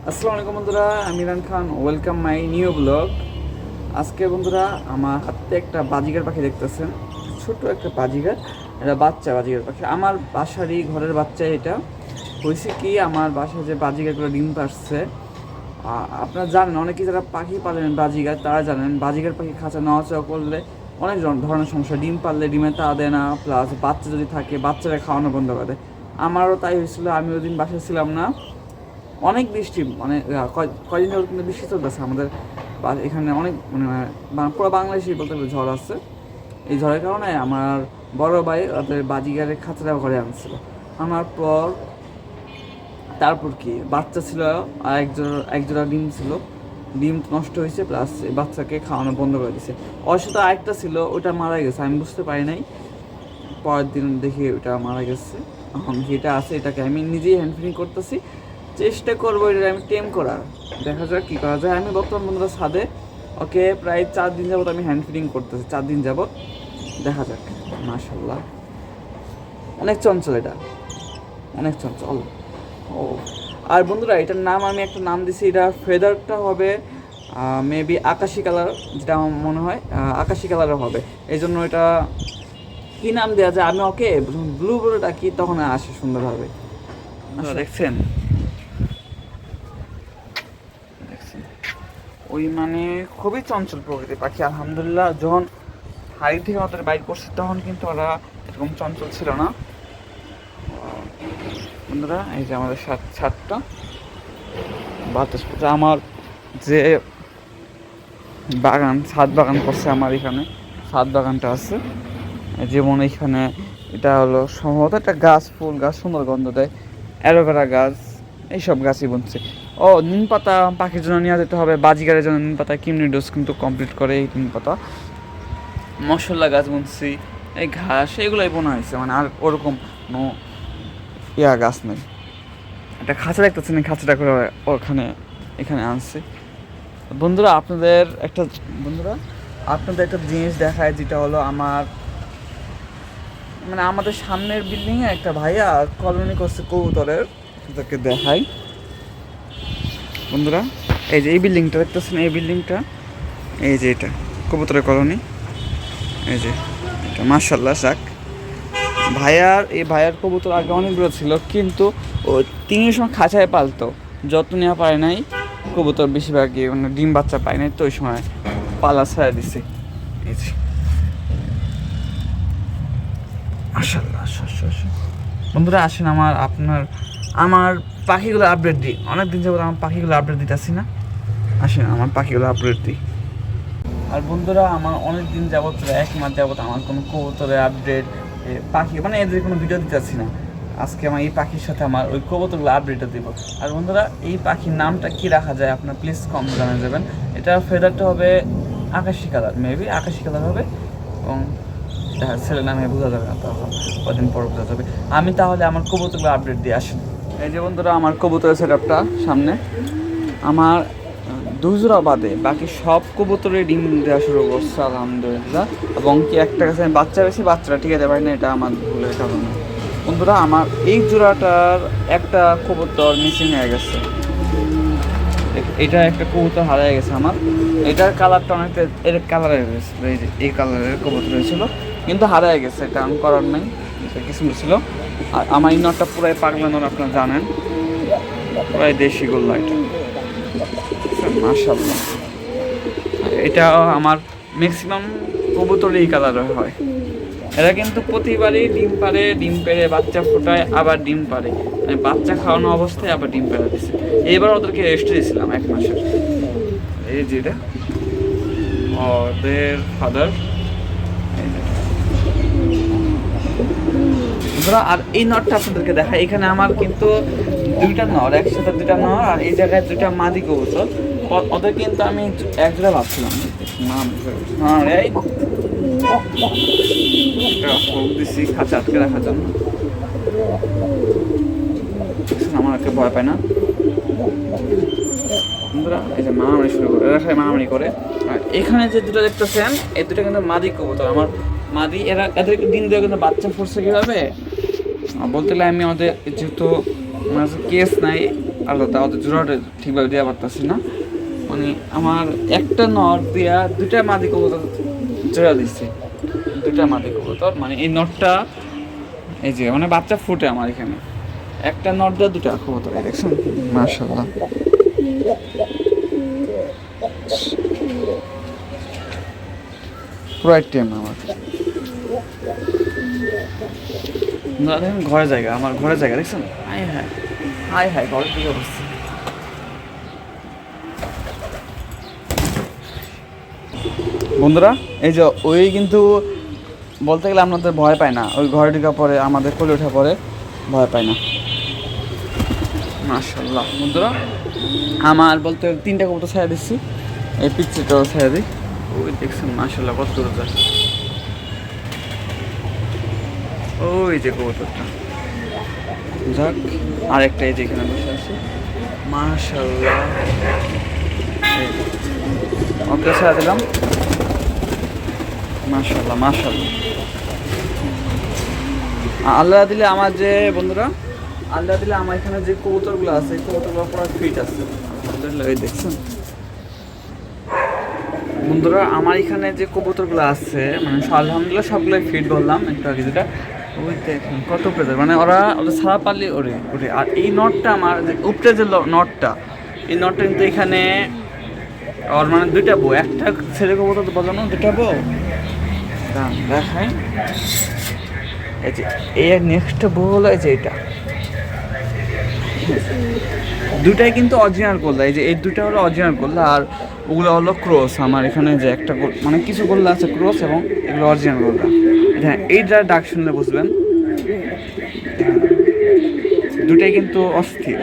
আসসালামু আলাইকুম বন্ধুরা, আমি Imran Khan. Welcome my new blog. আজকে বন্ধুরা আমার হাতে একটা বাজিগার পাখি দেখতেছেন, ছোট একটা বাজিগার। এটা বাচ্চা বাজিগার পাখি, আমার বাসারই ঘরের বাচ্চা। এটা হয়েছে কি, আমার বাসায় যে বাজিগারগুলো ডিম পারছে, আপনারা জানেন, অনেকেই যারা পাখি পালেন বাজিগার তারা জানেন বাজিগার পাখি খাঁচা নেওয়া চাওয়া করলে অনেক ধরনের সমস্যা। ডিম পারলে ডিমে তা দেয় না, প্লাস বাচ্চা যদি থাকে বাচ্চারা খাওয়ানো বন্ধ করে দেয়। আমারও তাই হয়েছিল, আমি ওই দিন বাসায় ছিলাম না, অনেক বৃষ্টি, মানে কয়দিন ধরে কিন্তু বৃষ্টি চলতেছে আমাদের এখানে অনেক, মানে পুরো বাংলাদেশে বলতে গেলে ঝড় আছে। এই ঝড়ের কারণে আমার বড় ভাই ওদের বাজিগারের খাঁচাটা ঘরে আনছিল আমার পর। তারপর কি বাচ্চা ছিল, আর এক জোড়া ডিম ছিল, ডিম নষ্ট হয়েছে, প্লাস বাচ্চাকে খাওয়ানো বন্ধ করে দিয়েছে। ওর সাথে আরেকটা ছিল, ওটা মারা গেছে, আমি বুঝতে পারি নাই। পরের দিন দেখি ওটা মারা গেছে। এখন যেটা আছে এটাকে আমি নিজেই হ্যান্ড ফিডিং করতেছি, চেষ্টা করবো এটা আমি টেম করার। দেখা যাক কী করা যায়। আমি বর্তমান বন্ধুরা ছাদে ওকে প্রায় 4 দিন যাবত আমি হ্যান্ড ফিডিং করতেছি, 4 দিন যাবত। দেখা যাক। মাশাল্লাহ, অনেক চঞ্চল, এটা অনেক চঞ্চল। ও, আর বন্ধুরা এটার নাম আমি একটা নাম দিছি, এটা ফেদারটা হবে মেবি আকাশি কালার, যেটা আমার মনে হয় আকাশি কালারের হবে। এই জন্য এটা কী নাম দেওয়া যায়, আমি ওকে ব্লু বলে ডাকি, তখন আসে সুন্দরভাবে। দেখছেন ওই মানে খুবই চঞ্চল প্রকৃতির পাখি। আলহামদুলিল্লাহ, যখন হাড়ি থেকে ওদের বাইর করছে তখন কিন্তু ওরা এরকম চঞ্চল ছিল না। বন্ধুরা এই যে আমাদের ছাদটা, বাতাস পড়ছে। আমার যে বাগান, ছাদ বাগান করছে আমার এখানে, ছাদ বাগানটা আছে, যেমন এখানে এটা হলো সম্ভবত একটা গাছ, ফুল গাছ, সুন্দর গন্ধ দেয়, অ্যালোভেরা গাছ, এইসব গাছই বুনছে। ও, নিম পাতা পাখির জন্য নিয়ে যেতে হবে, বাজিগারের জন্য নিম পাতা কিমনি ডোজ কিন্তু কমপ্লিট করে এই নিম পাতা। মশলা গাছ বুনছি, এই ঘাস এগুলোই বোনা হয়েছে, মানে আর ওরকম নো গাছ নেই। একটা খাঁচা দেখতেছেন, এই খাঁচাটা করে ওখানে এখানে আনছি। বন্ধুরা আপনাদের একটা জিনিস দেখায়, যেটা হলো আমার মানে আমাদের সামনের বিল্ডিংয়ে একটা ভাইয়া কলোনি করছে কবুতরের, তাকে দেখাই। বন্ধুরা এই যে এই বিল্ডিংটা দেখতেছেন, এই বিল্ডিংটা, এই যে এটা কবুতরের কলোনি, এই যে এটা। মাশাআল্লাহ, যাক, এই ভাইয়ার কবুতর আগে অনেকগুলো ছিল, কিন্তু ও 3 সময় খাঁচায় পালতো, যত্ন নেওয়া পারে নাই, কবুতর বেশিরভাগই মানে ডিম বাচ্চা পায় নাই, তো ওই সময় পালা ছাড়া দিছে। এই যে মাশাআল্লাহ। বন্ধুরা আসেন আমার পাখিগুলো আপডেট দিই, অনেকদিন যাবত আমার পাখিগুলো আপডেট দিতেছি না, আসেন আমার পাখিগুলো আপডেট দিই। আর বন্ধুরা আমার অনেক দিন যাবত, 1 মাস যাবত আমার কোনো কবুতরের আপডেট, পাখি মানে এদের কোনো ভিডিও দিতেছি না। আজকে আমার এই পাখির সাথে আমার ওই কবুতরগুলো আপডেটটা দিব। আর বন্ধুরা এই পাখির নামটা কি রাখা যায় আপনার প্লিজ কম জানিয়ে যাবেন। এটা ফেদারটা হবে আকাশি কালার, মেবি আকাশি কালার হবে, এবং ছেলে নামে বোঝা যাবে না, তখন কদিন পর বোঝা যাবে। আমি তাহলে আমার কবুতরগুলো আপডেট দিয়ে আসি। এই যে বন্ধুরা আমার কবুতরের সেটআপটা সামনে, আমার 2 জোড়া বাদে বাকি সব কবুতরের ডিম দেওয়া শুরু করছে আলহামদুলিল্লাহ। এবং কি একটা কাছে আমি বাচ্চা বেশি, বাচ্চাটা ঠিক আছে পারি না, এটা আমার ভুলের কারণে। বন্ধুরা আমার এই জোড়াটার একটা কবুতর মিসিং হয়ে গেছে, এটা একটা কবুতর হারিয়ে গেছে আমার। এটার কালারটা অনেকটা এর কালারের হয়েছিল, এই যে এই কালারের কবুতর হয়েছিল, কিন্তু হারিয়ে গেছে, এটা আমি করার নাই, কিছু ছিল। আর আমার এই নটটা পুরাই পাগলা নট, আপনারা জানেন, পুরাই দেশি গোল্লা এটা। মাশাআল্লাহ, এটা আমার ম্যাক্সিমাম কবুতর এই কালারের হয়। এরা কিন্তু প্রতিবারই ডিম পারে, ডিম পেড়ে বাচ্চা ফোটায়, আবার ডিম পারে, মানে বাচ্চা খাওয়ানো অবস্থায় আবার ডিম পেড়ে দিচ্ছে। এবার ওদেরকে রেস্ট দিয়েছিলাম 1 মাসের। এই যেটা ওদের ফাদার। আর এই নটটা আপনাদেরকে দেখাই, এখানে আমার কিন্তু 2টা নর, একসাথে 2টা নর, আর এই জায়গায় 2টা মাদি কবুতর। ওদের কিন্তু আমি এক জোড়া ভাবছিলাম দিচ্ছি খাঁচা আটকে রাখার জন্য, আমার একটা ভয় পায় না। বন্ধুরা এই যে মারামারি শুরু করে, এরা মারামারি করে। আর এখানে যে 2টা দেখতেছেন, এই 2টা কিন্তু মাদি কবুতর আমার, মাদি। এদের দিন দিয়ে কিন্তু বাচ্চা ফুটছে কীভাবে বলতে গেলে, আমি ওদের যেহেতু কেস নাই, আলাদা, ওদের জোড়াটা ঠিকভাবে দেওয়া পারতেছি না। মানে আমার একটা নট দিয়া দুটা মাদি কবুতর জোড়া দিচ্ছে, দুটা মাদি কবুতর। মানে এই নটটা এই যে মানে বাচ্চা ফুটে আমার এখানে, একটা নট দিয়ে দুটা কবুতর দেখছেন, মাশাআল্লাহ। রাইট টাইম আমার দেখেন ঘরের জায়গা, আমার ঘরের জায়গা দেখছেন, হাই হাই হাই হাই ঘরের দিকে বসছে। বন্ধুরা এই যে ওই কিন্তু বলতে গেলে আপনাদের ভয় পায় না, ওই ঘরে ঢোকা পরে আমাদের কোলে ওঠা পরে ভয় পায় না, মাশাআল্লাহ। বন্ধুরা আমার বলতে তিনটা কবুতর ছায়া দিচ্ছি, এই পিচ্ছিটাও ছায়া দিই, ওই দেখছেন মাশাআল্লাহ কত দূর যায়, ওই যে কবুতরটা যাক। আরেকটা এই যে এখানে বসে আছে, মাশাআল্লাহ। ওকে ছায়া দিলাম, মাশাআল্লাহ মাশাআল্লাহ। আল্লাহ দিলে আমার যে বন্ধুরা, আল্লাহ দিলে আমার এখানে যে কবুতরগুলো আছে এই কবুতরগুলো পুরো ফিট আছে আলহামদুলিল্লাহ। এই দেখছেন বন্ধুরা আমার এখানে যে কবুতরগুলো আছে মানে আলহামদুলিল্লাহ সবগুলোই ফিট বললাম একটু আগে যেটা, ওই দেখুন কত প্রেজার, মানে ওরা ছাড়া পারলে ওরে ওরে। আর এই নটটা আমার যে উপরে যে নটটা, এই নটটা কিন্তু এখানে ওর মানে দুইটা বউ, একটা ছেলে কবুতর তো বলো না, দুইটা বউ দেখাই। এই যে এর নেক্সট বউ হলো এই যে এটা, দুটাই কিন্তু অরিজিনাল গোল্লা। এই যে এই দুটা হলো অরিজিনাল গোল্লা, আর ওগুলো হলো ক্রস। আমার এখানে যে একটা মানে কিছু গোল্লা আছে ক্রস, এবং এগুলো অরিজিনাল গোল্লা। হ্যাঁ এইটা ডাক শুনলে বুঝবেন, দুটাই কিন্তু অস্থির।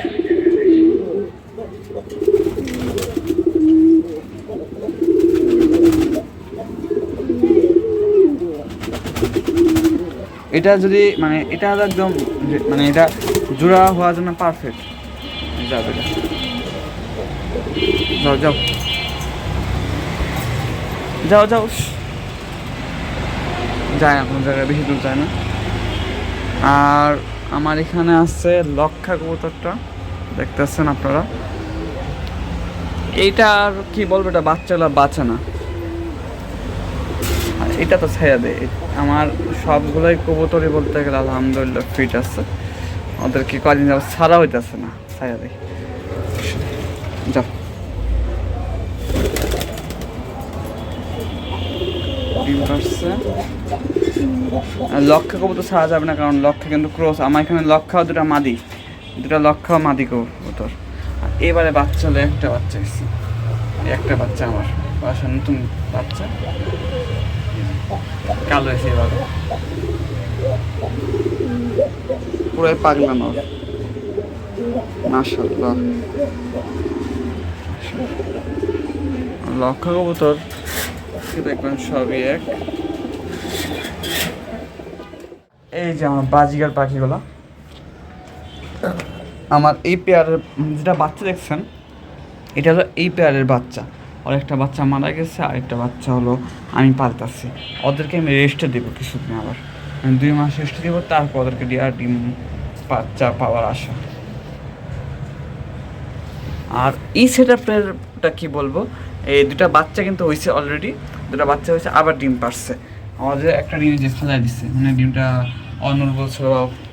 এটা যদি মানে এটা একদম মানে এটা জোড়া হওয়ার জন্য পারফেক্ট। যাবে যাও যাও যাও যাও, যায় না কোনো জায়গায়, বেশি দূর যায় না। আর আমার এখানে আছে লক্ষা কবুতরটা, দেখতেছেন আপনারা। এইটা আর কি বলবো, এটা বাচ্চাগুলো বাঁচে না, আর এটা তো ছায়া দেয়। আমার সবগুলোই কবুতরই বলতে গেলে আলহামদুলিল্লাহ ফিট আছে, ওদেরকে কদিন যাবো ছাড়া হইতেছে না, ছায়া দেয়। যাও ডিম পারছে। লক্ষা কবুতর ছাড়া যাবে না, কারণ লক্ষা কিন্তু ক্রস। আমার এখানে লক্ষাও দুটা মাদি, দুটা লক্ষাও মাদি কবুতর। আর এবারে বাচ্চা হলে একটা বাচ্চা এসছে, একটা বাচ্চা আমার বাসার নতুন বাচ্চা, কালো এসে এবারে পুরো পাগলা নর, মাশাআল্লাহ। লক্ষা কবুতর দেখবেন সবই এক। এই যে আমার বাজিগার পাখিগুলো, আমার এই পেয়ারের যেটা বাচ্চা দেখছেন এটা হলো এই পেয়ারের বাচ্চা। আর একটা বাচ্চা মারা গেছে, আর একটা বাচ্চা হলো আমি পালতাছি। ওদেরকে আমি রেস্টে দেবো কিছুদিন, আবার 2 মাস রেস্টে দেবো, তারপর ওদেরকে দিয়ে আর ডিম বাচ্চা পাওয়ার আশা। আর এই সেট আপটা কী বলবো, এই দুটা বাচ্চা কিন্তু হয়েছে অলরেডি, দুটা বাচ্চা হয়েছে, আবার ডিম পারছে। আমাদের একটা ডিম যে ফেলাই দিচ্ছে, মানে ডিমটা অনর্বল ছিল,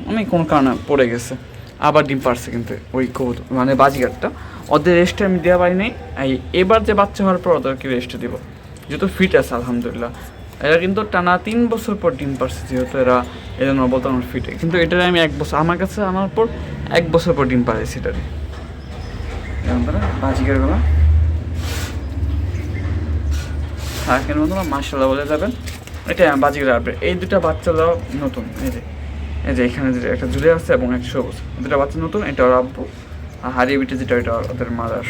অনেক কোনো কারণে পড়ে গেছে, আবার ডিম পারছে। কিন্তু ওই কবুতর মানে বাজিগারটা, ওদের রেস্টে আমি দেওয়া পারিনি। এবার যে বাচ্চা হওয়ার পর ওদেরকে রেস্টে দেবো, যেহেতু ফিট আছে আলহামদুলিল্লাহ। এরা কিন্তু টানা 3 বছর পর ডিম পারছে, যেহেতু এরা এই জন্য বলতো আমার ফিটে। কিন্তু এটারে আমি 1 বছর, আমার কাছে আনার পর 1 বছর পর ডিম পারেছি এটারে। বাজিগারগুলো থাকেন বন্ধুরা, মাশাআল্লাহ বলে যাবেন। এটা বাজিগার আপডেট। এই দুটা বাচ্চাগুলো নতুন, এই যে এখানে যেটা একটা ঝুলে আছে এবং একটা সবুজ, দুটা বাচ্চা নতুন। এটা ওর আব্বু, আর হারিয়ে বিটে যেটা এটা ওদের মাদার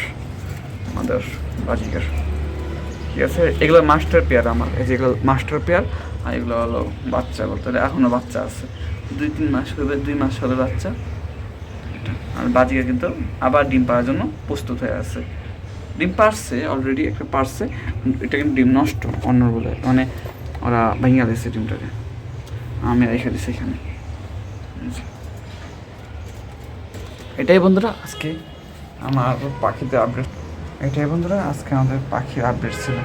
বাজিগার, ঠিক আছে। এগুলো মাস্টার পেয়ার আমার, এই যেগুলো মাস্টার পেয়ার, আর এগুলো হলো বাচ্চা বলতে এখনও বাচ্চা আছে, 2-3 মাস হবে, 2 মাস হলে বাচ্চা এটা। আর বাজিগার কিন্তু আবার ডিম পাওয়ার জন্য প্রস্তুত হয়ে আছে, ডিম পারছে অলরেডি, একটা পারছে। এটা কিন্তু ডিম নষ্ট অন্য বলে, মানে ওরা ভেঙে দিয়েছে ডিমটাকে, আমি রেখে দিচ্ছি এখানে। এটাই বন্ধুরা আজকে আমার পাখিদের আপডেট এটাই বন্ধুরা, আজকে আমাদের পাখির আপডেট ছিল।